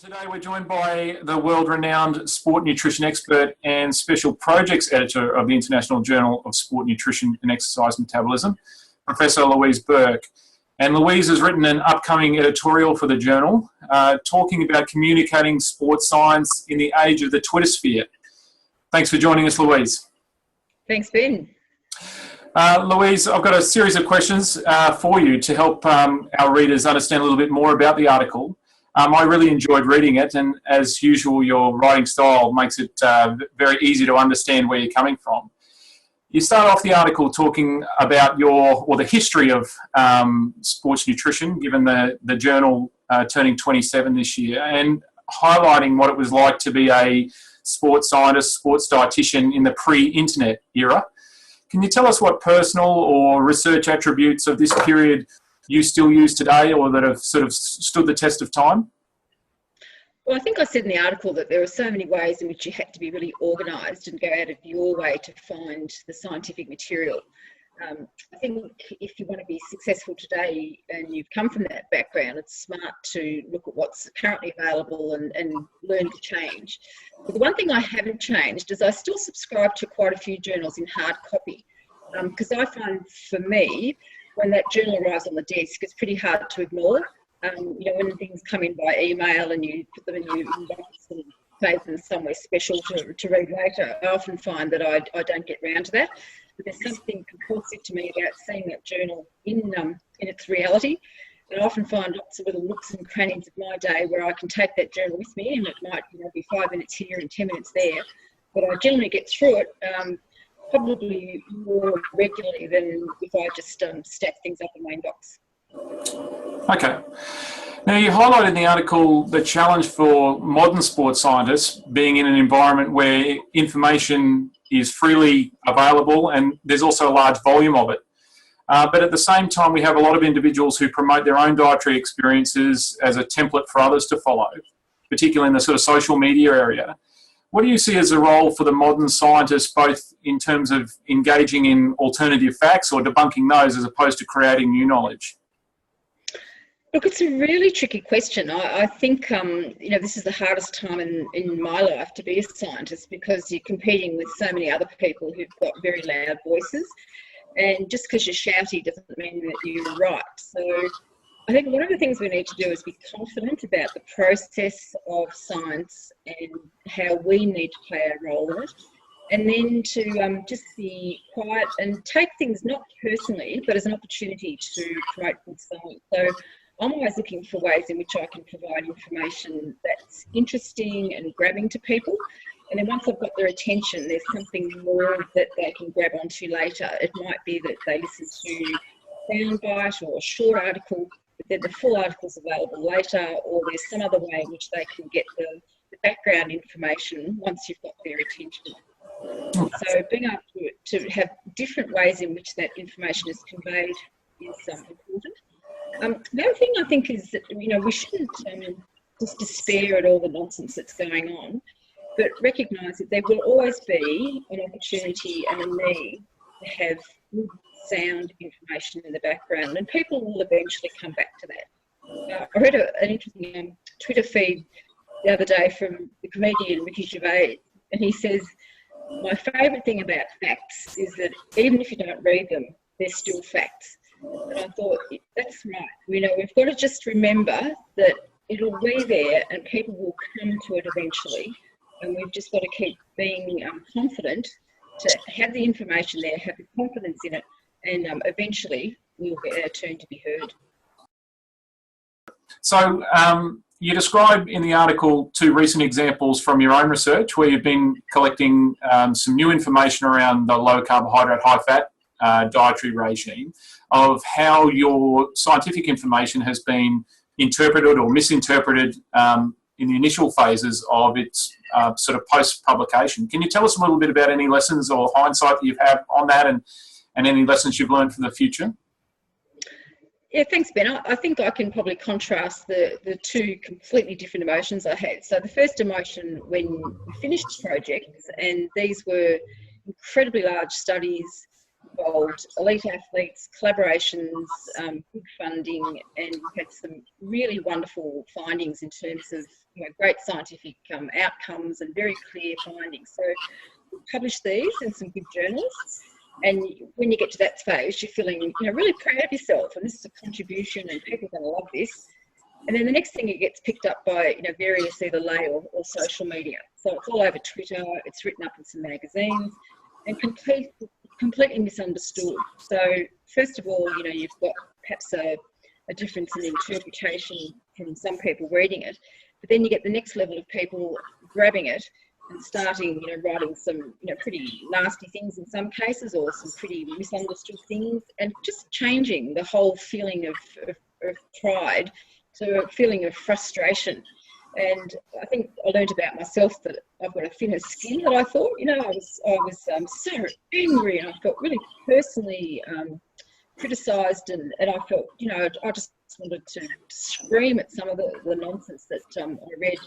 Today we're joined by the world-renowned sport nutrition expert and special projects editor of the International Journal of Sport Nutrition and Exercise Metabolism, Professor Louise Burke. And Louise has written an upcoming editorial for the journal talking about communicating sports science in the age of the Twitter sphere. Thanks for joining us, Louise. Thanks, Ben. Louise, I've got a series of questions for you to help our readers understand a little bit more about the article. I really enjoyed reading it, and as usual, your writing style makes it very easy to understand where you're coming from. You start off the article talking about the history of sports nutrition, given the journal turning 27 this year, and highlighting what it was like to be a sports scientist, sports dietitian in the pre-internet era. Can you tell us what personal or research attributes of this period you still use today, or that have sort of stood the test of time? Well, I think I said in the article that there are so many ways in which you had to be really organised and go out of your way to find the scientific material. I think if you want to be successful today and you've come from that background, it's smart to look at what's currently available and learn to change. But the one thing I haven't changed is I still subscribe to quite a few journals in hard copy, because I find, for me, when that journal arrives on the desk, it's pretty hard to ignore. When things come in by email and you put them in your inbox and save them somewhere special to read later, I often find that I don't get round to that. But there's something compulsive to me about seeing that journal in its reality. And I often find lots of little nooks and crannies of my day where I can take that journal with me, and it might be 5 minutes here and 10 minutes there. But I generally get through it probably more regularly than if I just stack things up in my inbox. Okay. Now, you highlighted in the article the challenge for modern sports scientists being in an environment where information is freely available and there's also a large volume of it. But at the same time, we have a lot of individuals who promote their own dietary experiences as a template for others to follow, particularly in the sort of social media area. What do you see as a role for the modern scientist, both in terms of engaging in alternative facts or debunking those as opposed to creating new knowledge? Look, it's a really tricky question. I think, this is the hardest time in my life to be a scientist, because you're competing with so many other people who've got very loud voices. And just because you're shouty doesn't mean that you're right. So I think one of the things we need to do is be confident about the process of science and how we need to play our role in it. And then to just be quiet and take things not personally, but as an opportunity to promote good science. So I'm always looking for ways in which I can provide information that's interesting and grabbing to people. And then once I've got their attention, there's something more that they can grab onto later. It might be that they listen to a soundbite or a short article, but then the full article's available later, or there's some other way in which they can get the background information once you've got their attention. So being able to have different ways in which that information is conveyed is important. The other thing I think is that, we shouldn't just despair at all the nonsense that's going on, but recognise that there will always be an opportunity and a need to have good, sound information in the background, and people will eventually come back to that. I read an interesting Twitter feed the other day from the comedian Ricky Gervais, and he says, "My favourite thing about facts is that even if you don't read them, they're still facts." And I thought, that's right. We've got to just remember that it'll be there and people will come to it eventually. And we've just got to keep being confident to have the information there, have the confidence in it, and eventually we'll get our turn to be heard. So you describe in the article 2 recent examples from your own research where you've been collecting some new information around the low carbohydrate, high fat dietary regime, of how your scientific information has been interpreted or misinterpreted in the initial phases of its sort of post-publication. Can you tell us a little bit about any lessons or hindsight that you've had on that, and any lessons you've learned for the future? Yeah, thanks, Ben. I think I can probably contrast the two completely different emotions I had. So the first emotion when we finished the project, and these were incredibly large studies, involved elite athletes, collaborations, good funding, and we had some really wonderful findings in terms of great scientific outcomes and very clear findings. So we publish these in some good journals. And when you get to that phase, you're feeling, really proud of yourself, and this is a contribution, and people are going to love this. And then the next thing, it gets picked up by various either lay or social media. So it's all over Twitter. It's written up in some magazines, and completely misunderstood. So first of all, you've got perhaps a difference in interpretation from some people reading it, but then you get the next level of people grabbing it and starting, writing some, pretty nasty things in some cases, or some pretty misunderstood things, and just changing the whole feeling of pride to a feeling of frustration. And I think I learned about myself that I've got a thinner skin than I thought. I was so angry, and I felt really personally criticised, and I felt, I just wanted to scream at some of the nonsense that I read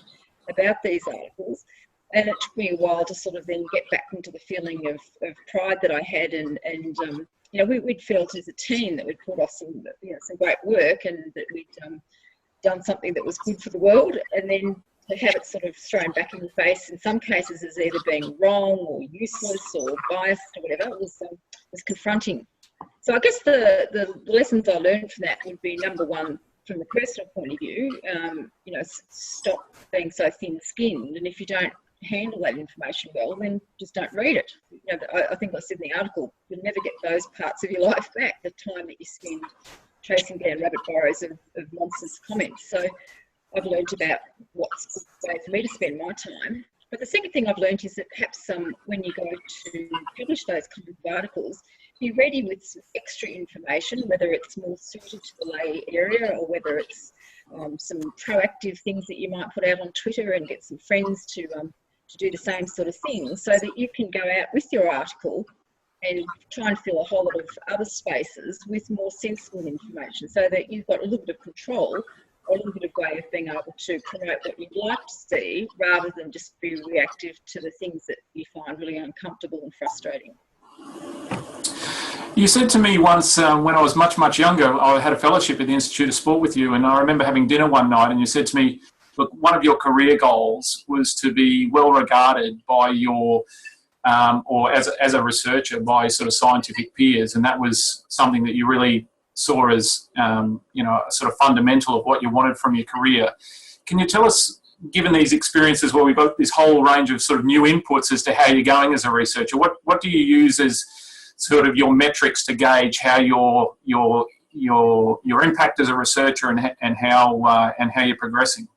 about these articles. And it took me a while to sort of then get back into the feeling of pride that I had, and we'd felt as a team that we'd pulled off some great work, and that we'd done something that was good for the world, and then to have it sort of thrown back in the face in some cases as either being wrong or useless or biased or whatever, it was confronting. So I guess the lessons I learned from that would be, number one, from the personal point of view, stop being so thin-skinned, and if you don't handle that information well, then just don't read it. I think I said in the article, you'll never get those parts of your life back, the time that you spend chasing down rabbit burrows of nonsense comments. So I've learned about what's a good way for me to spend my time. But the second thing I've learned is that perhaps when you go to publish those kinds of articles, be ready with some extra information, whether it's more suited to the lay area, or whether it's some proactive things that you might put out on Twitter and get some friends to do the same sort of thing, so that you can go out with your article and try and fill a whole lot of other spaces with more sensible information, so that you've got a little bit of control, or a little bit of way of being able to promote what you'd like to see, rather than just be reactive to the things that you find really uncomfortable and frustrating. You said to me once, when I was much, much younger, I had a fellowship at the Institute of Sport with you, and I remember having dinner one night, and you said to me, look, one of your career goals was to be well regarded by your, or as a researcher, by sort of scientific peers, and that was something that you really saw as, sort of fundamental of what you wanted from your career. Can you tell us, given these experiences where we've got this whole range of sort of new inputs as to how you're going as a researcher, what do you use as sort of your metrics to gauge how your impact as a researcher and how you're progressing?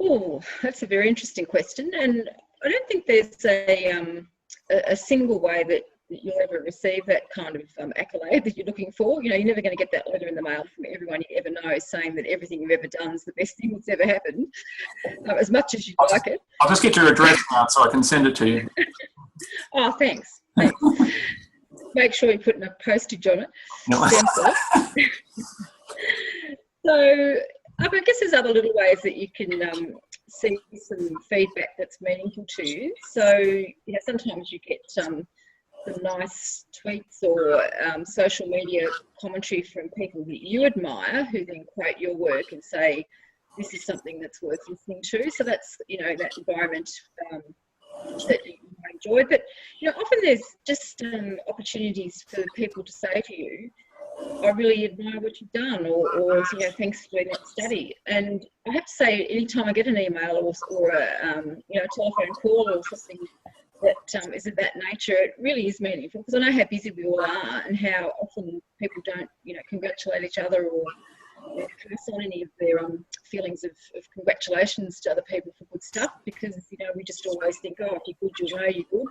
Oh, that's a very interesting question, and I don't think there's a single way that you'll ever receive that kind of accolade that you're looking for. You're never going to get that letter in the mail from everyone you ever know saying that everything you've ever done is the best thing that's ever happened, as much as you'd like it. I'll just get your address now so I can send it to you. Oh, thanks. Make sure you put a postage on it. No. So I guess there's other little ways that you can see some feedback that's meaningful to you. So sometimes you get some nice tweets or social media commentary from people that you admire, who then quote your work and say, this is something that's worth listening to. So that's, that environment that you enjoy. But, often there's just opportunities for people to say to you, I really admire what you've done, or thanks for doing that study. And I have to say, anytime I get an email or a telephone call or something that is of that nature, it really is meaningful, because I know how busy we all are and how often people don't, congratulate each other or pass on any of their feelings of congratulations to other people for good stuff, because, we just always think, oh, if you're good, you'll know you're good.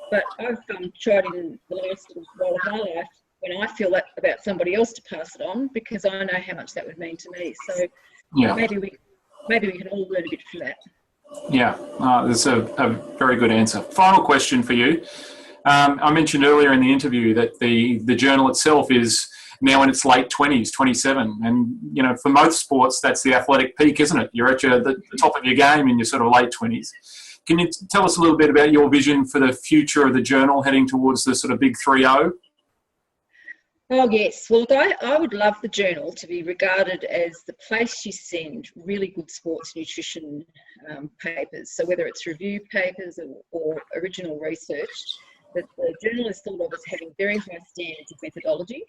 But I've tried in the last while of my life, when I feel that about somebody else, to pass it on, because I know how much that would mean to me. So maybe we can all learn a bit from that. Yeah, that's a very good answer. Final question for you. I mentioned earlier in the interview that the journal itself is now in its late 20s, 27. And, for most sports, that's the athletic peak, isn't it? You're at the top of your game in your sort of late 20s. Can you tell us a little bit about your vision for the future of the journal heading towards the sort of big 3-0? Oh yes, well look, I would love the journal to be regarded as the place you send really good sports nutrition papers. So whether it's review papers or original research, that the journal is thought of as having very high standards of methodology.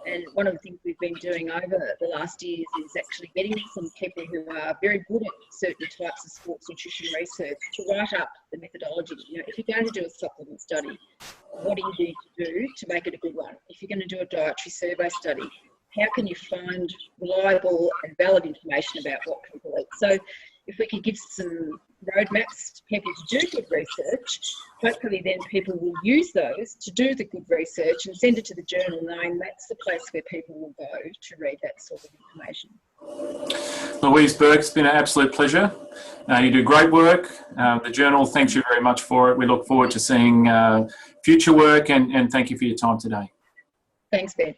And one of the things we've been doing over the last years is actually getting some people who are very good at certain types of sports nutrition research to write up the methodology. You know, if you're going to do a supplement study, what do you need to do to make it a good one? If you're going to do a dietary survey study, how can you find reliable and valid information about what people eat? So if we could give some roadmaps to people to do good research, hopefully then people will use those to do the good research and send it to the journal, knowing that's the place where people will go to read that sort of information. Louise Burke, it's been an absolute pleasure. You do great work. The journal thanks you very much for it. We look forward to seeing future work, and thank you for your time today. Thanks, Ben.